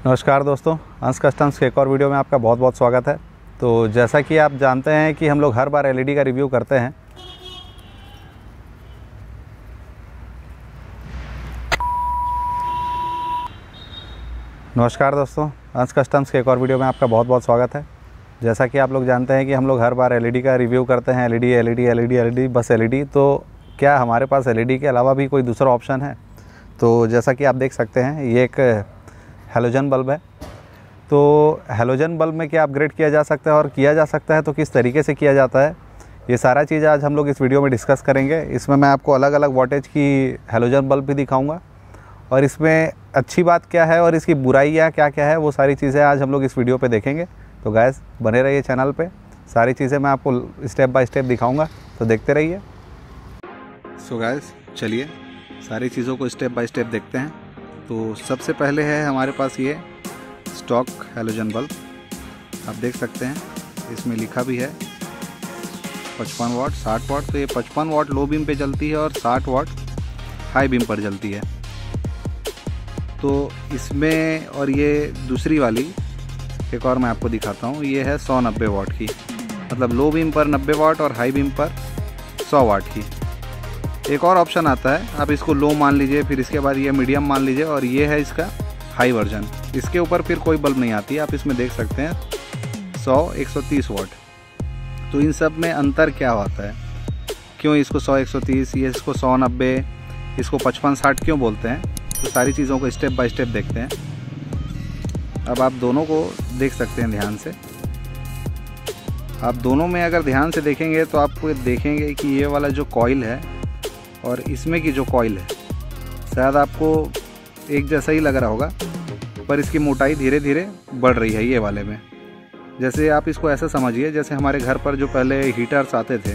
नमस्कार दोस्तों, अंश कस्टम्स के एक और वीडियो में आपका बहुत बहुत स्वागत है। तो जैसा कि आप जानते हैं कि हम लोग हर बार एलईडी का रिव्यू करते हैं। नमस्कार दोस्तों, अंश कस्टम्स के एक और वीडियो में आपका बहुत बहुत स्वागत है। जैसा कि आप लोग जानते हैं कि हम लोग हर बार एलईडी का रिव्यू करते हैं। एलईडी बस एलईडी। तो क्या हमारे पास एलईडी के अलावा भी कोई दूसरा ऑप्शन है? तो जैसा कि आप देख सकते हैं, ये एक हैलोजन बल्ब है। तो हैलोजन बल्ब में क्या अपग्रेड किया जा सकता है और किया जा सकता है तो किस तरीके से किया जाता है, ये सारा चीज़ आज हम लोग इस वीडियो में डिस्कस करेंगे। इसमें मैं आपको अलग अलग वोल्टेज की हैलोजन बल्ब भी दिखाऊंगा और इसमें अच्छी बात क्या है और इसकी बुराइयाँ क्या क्या है, वो सारी चीज़ें आज हम लोग इस वीडियो पे देखेंगे। तो गाइस बने रहिए चैनल पे, सारी चीज़ें मैं आपको स्टेप बाय स्टेप दिखाऊँगा, तो देखते रहिए। सो गाइस चलिए सारी चीज़ों को स्टेप बाय स्टेप देखते हैं। तो सबसे पहले है हमारे पास ये स्टॉक हैलोजन बल्ब। आप देख सकते हैं इसमें लिखा भी है 55 वाट 60 वाट। तो ये 55 वाट लो बीम पे जलती है और 60 वाट हाई बीम पर जलती है। तो इसमें और ये दूसरी वाली एक और मैं आपको दिखाता हूँ, ये है 190 वाट की, मतलब लो बीम पर 90 वाट और हाई बीम पर 100 वाट की। एक और ऑप्शन आता है, आप इसको लो मान लीजिए, फिर इसके बाद ये मीडियम मान लीजिए और ये है इसका हाई वर्जन। इसके ऊपर फिर कोई बल्ब नहीं आती है। आप इसमें देख सकते हैं 100 130 वाट। तो इन सब में अंतर क्या होता है, क्यों इसको 100 130, ये इसको 100 90, इसको 55 60 क्यों बोलते हैं? तो सारी चीज़ों को स्टेप बाय स्टेप देखते हैं। अब आप दोनों को देख सकते हैं ध्यान से। आप दोनों में अगर ध्यान से देखेंगे तो आपको देखेंगे कि ये वाला जो कॉइल है और इसमें की जो कॉइल है शायद आपको एक जैसा ही लग रहा होगा, पर इसकी मोटाई धीरे धीरे बढ़ रही है ये वाले में। जैसे आप इसको ऐसा समझिए, जैसे हमारे घर पर जो पहले हीटर्स आते थे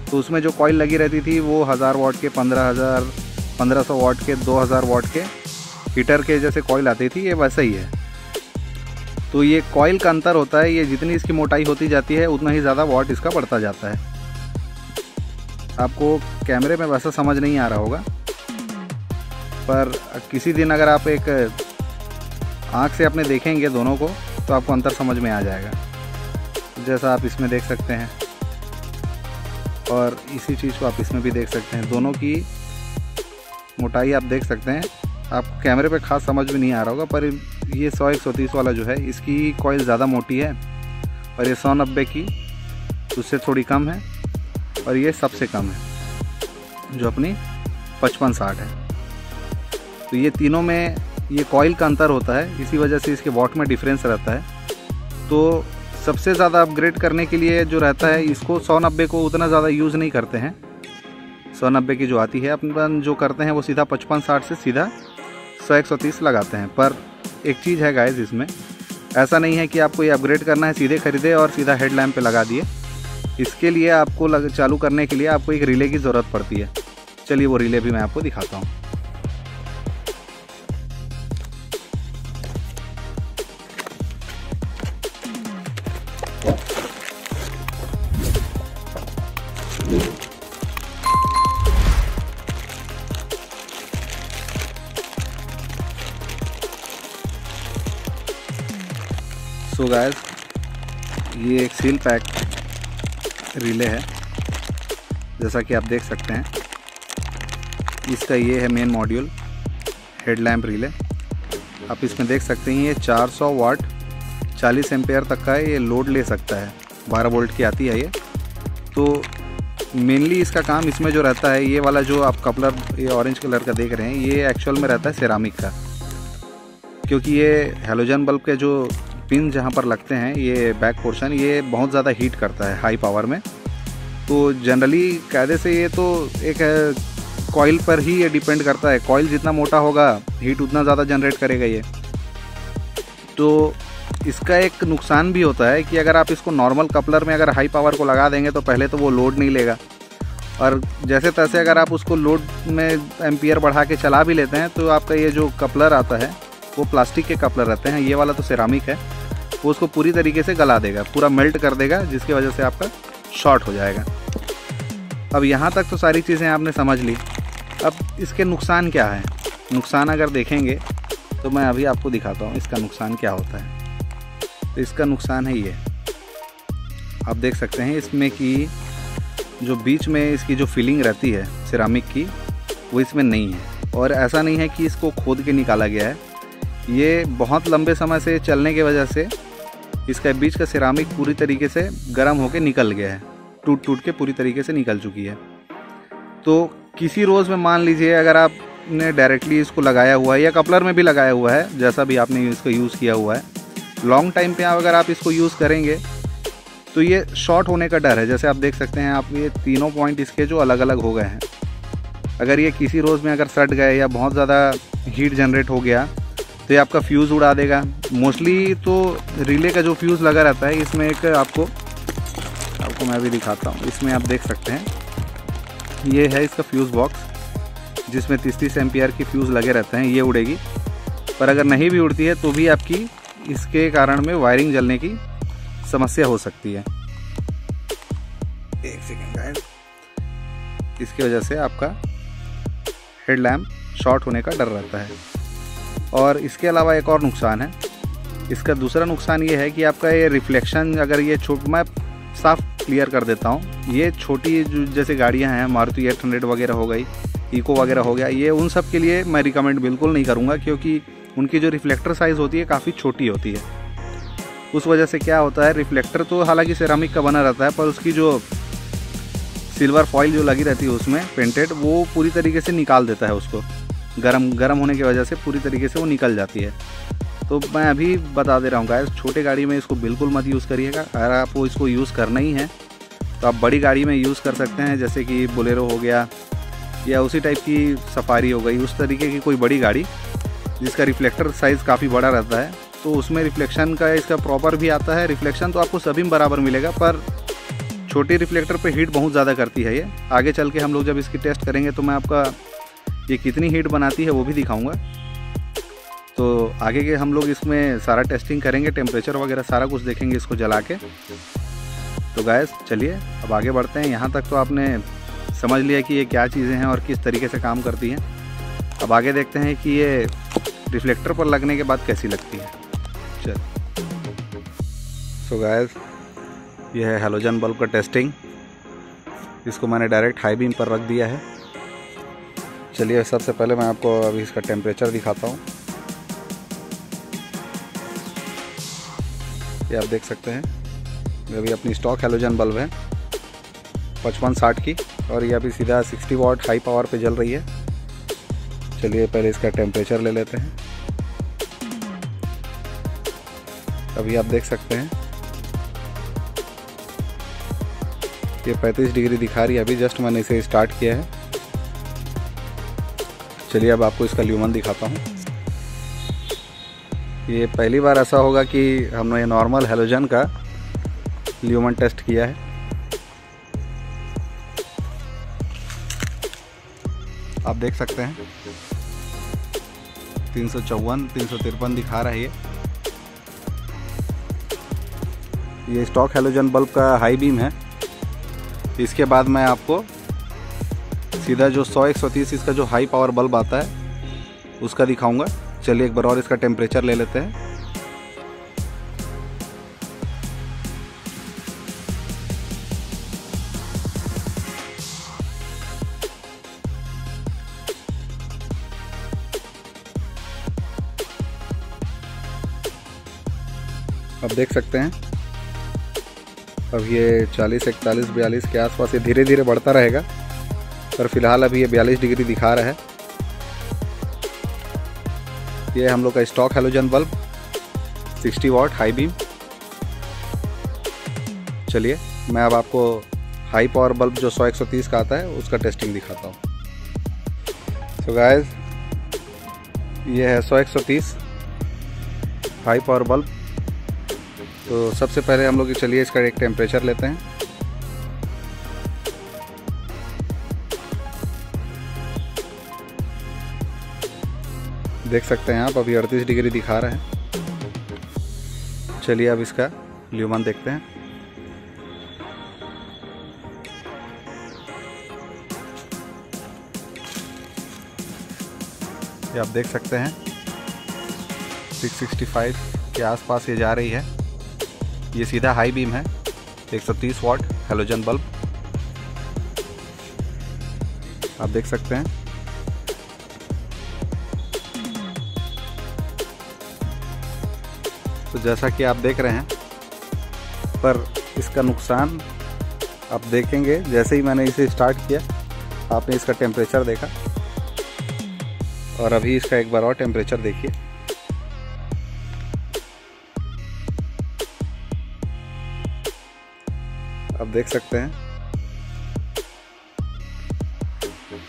तो उसमें जो कॉइल लगी रहती थी वो 1000 वाट के, 15,000 1500 वाट के, 2000 वाट के हीटर के जैसे कॉइल आती थी, ये वैसा ही है। तो ये कॉइल का अंतर होता है, ये जितनी इसकी मोटाई होती जाती है उतना ही ज़्यादा वाट इसका बढ़ता जाता है। आपको कैमरे में वैसा समझ नहीं आ रहा होगा, पर किसी दिन अगर आप एक आँख से अपने देखेंगे दोनों को तो आपको अंतर समझ में आ जाएगा, जैसा आप इसमें देख सकते हैं और इसी चीज़ को आप इसमें भी देख सकते हैं। दोनों की मोटाई आप देख सकते हैं। आपको कैमरे पे खास समझ में नहीं आ रहा होगा, पर ये 100 130 वाला जो है इसकी कॉइल ज़्यादा मोटी है और ये 190 की उससे थोड़ी कम है और ये सबसे कम है जो अपनी 55 60 है। तो ये तीनों में ये कॉइल का अंतर होता है, इसी वजह से इसके वॉट में डिफरेंस रहता है। तो सबसे ज़्यादा अपग्रेड करने के लिए जो रहता है, इसको 190 को उतना ज़्यादा यूज़ नहीं करते हैं। 190 की जो आती है अपन जो करते हैं वो सीधा 55 60 से सीधा 100 130 लगाते हैं। पर एक चीज़ है गाइस, इसमें ऐसा नहीं है कि आपको ये अपग्रेड करना है सीधे खरीदे और सीधा हेडलैम्प पे लगा दिए। इसके लिए आपको चालू करने के लिए आपको एक रिले की ज़रूरत पड़ती है। चलिए वो रिले भी मैं आपको दिखाता हूँ। सो गाइस ये एक सील पैक रिले है, जैसा कि आप देख सकते हैं। इसका ये है मेन मॉड्यूल हेडलैम्प रिले। आप इसमें देख सकते हैं ये 400 वाट 40 एम्पेयर तक का है, ये लोड ले सकता है। 12 वोल्ट की आती है ये। तो मेनली इसका काम इसमें जो रहता है, ये वाला जो आप कपलर ये ऑरेंज कलर का देख रहे हैं, ये एक्चुअल में रहता है सेरामिक का, क्योंकि ये हैलोजन बल्ब के जो पिन जहाँ पर लगते हैं, ये बैक पोर्शन ये बहुत ज़्यादा हीट करता है हाई पावर में। तो जनरली कायदे से ये तो एक कॉइल पर ही ये डिपेंड करता है, कॉइल जितना मोटा होगा हीट उतना ज़्यादा जनरेट करेगा ये। तो इसका एक नुकसान भी होता है कि अगर आप इसको नॉर्मल कपलर में अगर हाई पावर को लगा देंगे तो पहले तो वो लोड नहीं लेगा, और जैसे तैसे अगर आप उसको लोड में एम्पियर बढ़ा के चला भी लेते हैं तो आपका ये जो कपलर आता है वो प्लास्टिक के कपलर रहते हैं, ये वाला तो सेरामिक है, वो उसको पूरी तरीके से गला देगा, पूरा मेल्ट कर देगा, जिसकी वजह से आपका शॉर्ट हो जाएगा। अब यहाँ तक तो सारी चीज़ें आपने समझ ली। अब इसके नुकसान क्या है? नुकसान अगर देखेंगे तो मैं अभी आपको दिखाता हूँ इसका नुकसान क्या होता है। तो इसका नुकसान है ये, आप देख सकते हैं इसमें कि जो बीच में इसकी जो फिलिंग रहती है सिरामिक की वो इसमें नहीं है। और ऐसा नहीं है कि इसको खोद के निकाला गया है, ये बहुत लंबे समय से चलने की वजह से इसका बीच का सिरामिक पूरी तरीके से गर्म होकर निकल गया है, टूट के पूरी तरीके से निकल चुकी है। तो किसी रोज़ में मान लीजिए अगर आपने डायरेक्टली इसको लगाया हुआ है या कपलर में भी लगाया हुआ है, जैसा भी आपने इसको यूज़ किया हुआ है, लॉन्ग टाइम पे अगर आप इसको यूज़ करेंगे तो ये शॉर्ट होने का डर है। जैसे आप देख सकते हैं, आप ये तीनों पॉइंट इसके जो अलग अलग हो गए हैं, अगर ये किसी रोज़ में अगर सट गए या बहुत ज़्यादा हीट जनरेट हो गया तो ये आपका फ्यूज़ उड़ा देगा। मोस्टली तो रिले का जो फ्यूज़ लगा रहता है इसमें एक आपको मैं भी दिखाता हूँ। इसमें आप देख सकते हैं ये है इसका फ्यूज़ बॉक्स जिसमें 30 एम्पियर की फ्यूज़ लगे रहते हैं, ये उड़ेगी। पर अगर नहीं भी उड़ती है तो भी आपकी इसके कारण में वायरिंग जलने की समस्या हो सकती है। एक सेकेंड गाइस, इसकी वजह से आपका हेडलैम्प शॉर्ट होने का डर रहता है। और इसके अलावा एक और नुकसान है। इसका दूसरा नुकसान ये है कि आपका ये रिफ्लेक्शन, अगर ये मैं साफ क्लियर कर देता हूँ, ये छोटी जो जैसे गाड़ियाँ हैं, मारुति 800 वगैरह हो गई, इको वगैरह हो गया, ये उन सब के लिए मैं रिकमेंड बिल्कुल नहीं करूँगा, क्योंकि उनकी जो रिफ्लेक्टर साइज़ होती है काफ़ी छोटी होती है। उस वजह से क्या होता है, रिफ्लेक्टर तो हालांकि सेरामिक का बना रहता है, पर उसकी जो सिल्वर फॉइल जो लगी रहती है उसमें पेंटेड, वो पूरी तरीके से निकाल देता है उसको। गरम होने की वजह से पूरी तरीके से वो निकल जाती है। तो मैं अभी बता दे रहा हूँ गाइस, छोटे गाड़ी में इसको बिल्कुल मत यूज़ करिएगा। अगर आपको इसको यूज़ करना ही है तो आप बड़ी गाड़ी में यूज़ कर सकते हैं, जैसे कि बोलेरो हो गया या उसी टाइप की सफारी हो गई, उस तरीके की कोई बड़ी गाड़ी जिसका रिफ्लेक्टर साइज़ काफ़ी बड़ा रहता है, तो उसमें रिफ्लेक्शन का इसका प्रॉपर भी आता है। रिफ्लेक्शन तो आपको सभी में बराबर मिलेगा, पर छोटी रिफ्लेक्टर पे हीट बहुत ज़्यादा करती है ये। आगे चल के हम लोग जब इसकी टेस्ट करेंगे तो मैं आपका ये कितनी हीट बनाती है वो भी दिखाऊंगा। तो आगे के हम लोग इसमें सारा टेस्टिंग करेंगे, टेम्परेचर वगैरह सारा कुछ देखेंगे इसको जला के। तो गाइस चलिए अब आगे बढ़ते हैं। यहाँ तक तो आपने समझ लिया कि ये क्या चीज़ें हैं और किस तरीके से काम करती हैं। अब आगे देखते हैं कि ये रिफ्लेक्टर पर लगने के बाद कैसी लगती है। चल सो गाइस, ये है हैलोजन बल्ब का टेस्टिंग। इसको मैंने डायरेक्ट हाई बीम पर रख दिया है। चलिए सबसे पहले मैं आपको अभी इसका टेम्परेचर दिखाता हूँ। ये आप देख सकते हैं, ये अभी अपनी स्टॉक हैलोजन बल्ब है 5560 की, और ये अभी सीधा 60 वाट हाई पावर पे जल रही है। चलिए पहले इसका टेम्परेचर ले लेते हैं। अभी आप देख सकते हैं ये 35 डिग्री दिखा रही है। अभी जस्ट मैंने इसे स्टार्ट किया है। चलिए अब आपको इसका ल्यूमन दिखाता हूँ। ये पहली बार ऐसा होगा कि हमने ये नॉर्मल हैलोजन का ल्यूमन टेस्ट किया है। आप देख सकते हैं 354 353 दिखा रहा है ये स्टॉक हैलोजन बल्ब का हाई बीम है। इसके बाद मैं आपको सीधा जो 100-130 इसका जो हाई पावर बल्ब आता है उसका दिखाऊंगा। चलिए एक बार और इसका टेम्परेचर ले लेते हैं। अब देख सकते हैं अब ये 40, 41, 42 के आसपास ये धीरे धीरे बढ़ता रहेगा, पर फिलहाल अभी ये 42 डिग्री दिखा रहा है। ये हम लोग का स्टॉक हैलोजन बल्ब 60 वाट हाई बीम। चलिए मैं अब आपको हाई पावर बल्ब जो 100-130 का आता है उसका टेस्टिंग दिखाता हूँ। सो गाइस, ये है 100-130 हाई पावर बल्ब। तो सबसे पहले हम लोग चलिए इसका एक टेम्परेचर लेते हैं। देख सकते हैं आप अभी 38 डिग्री दिखा रहा है। चलिए अब इसका ल्यूमन देखते हैं। ये आप देख सकते हैं 665 के आसपास ये जा रही है। ये सीधा हाई बीम है, 130 वाट हैलोजन बल्ब, आप देख सकते हैं। तो जैसा कि आप देख रहे हैं, पर इसका नुकसान आप देखेंगे जैसे ही मैंने इसे स्टार्ट किया, आपने इसका टेम्परेचर देखा और अभी इसका एक बार और टेम्परेचर देखिए। आप देख सकते हैं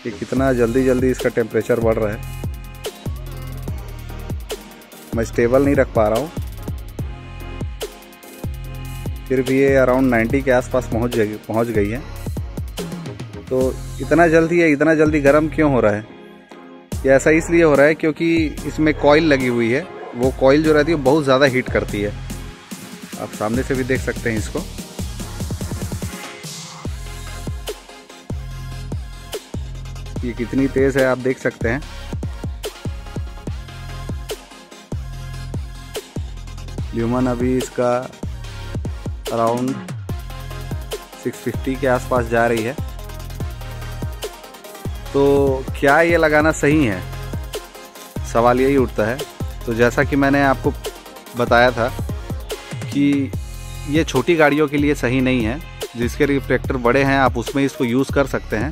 कि कितना जल्दी जल्दी इसका टेम्परेचर बढ़ रहा है। मैं स्टेबल नहीं रख पा रहा हूँ, फिर भी ये अराउंड 90 के आसपास पहुँच गई है। तो इतना जल्दी गर्म क्यों हो रहा है? ये ऐसा इसलिए हो रहा है क्योंकि इसमें कॉइल लगी हुई है। वो कॉइल जो रहती है बहुत ज़्यादा हीट करती है। आप सामने से भी देख सकते हैं इसको। ये कितनी तेज़ है आप देख सकते हैं। ल्यूमन अभी इसका अराउंड 650 के आसपास जा रही है। तो क्या ये लगाना सही है, सवाल यही उठता है। तो जैसा कि मैंने आपको बताया था कि ये छोटी गाड़ियों के लिए सही नहीं है। जिसके रिफ्लेक्टर बड़े हैं आप उसमें इसको यूज़ कर सकते हैं,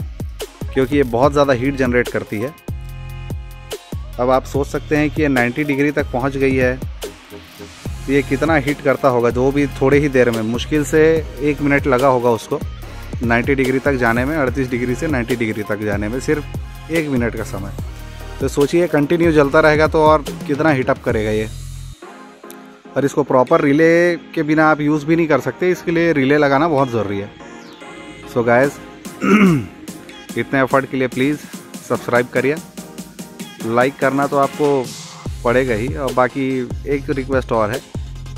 क्योंकि ये बहुत ज़्यादा हीट जनरेट करती है। अब आप सोच सकते हैं कि ये 90 डिग्री तक पहुंच गई है, तो ये कितना हीट करता होगा। जो भी थोड़े ही देर में, मुश्किल से 1 मिनट लगा होगा उसको 90 डिग्री तक जाने में। 38 डिग्री से 90 डिग्री तक जाने में सिर्फ 1 मिनट का समय। तो सोचिए कंटिन्यू जलता रहेगा तो और कितना हीटअप करेगा ये। और इसको प्रॉपर रिले के बिना आप यूज़ भी नहीं कर सकते, इसके लिए रिले लगाना बहुत ज़रूरी है। सो गाइस, इतने एफर्ट के लिए प्लीज़ सब्सक्राइब करिए। लाइक करना तो आपको पड़ेगा ही, और बाकी एक रिक्वेस्ट और है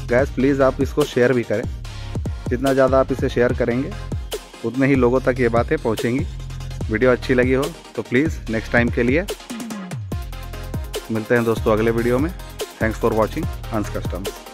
गाइस, प्लीज़ आप इसको शेयर भी करें। जितना ज़्यादा आप इसे शेयर करेंगे उतने ही लोगों तक ये बातें पहुंचेंगी। वीडियो अच्छी लगी हो तो प्लीज़ नेक्स्ट टाइम के लिए मिलते हैं दोस्तों अगले वीडियो में। थैंक्स फॉर वॉचिंग हंस कस्टम्स।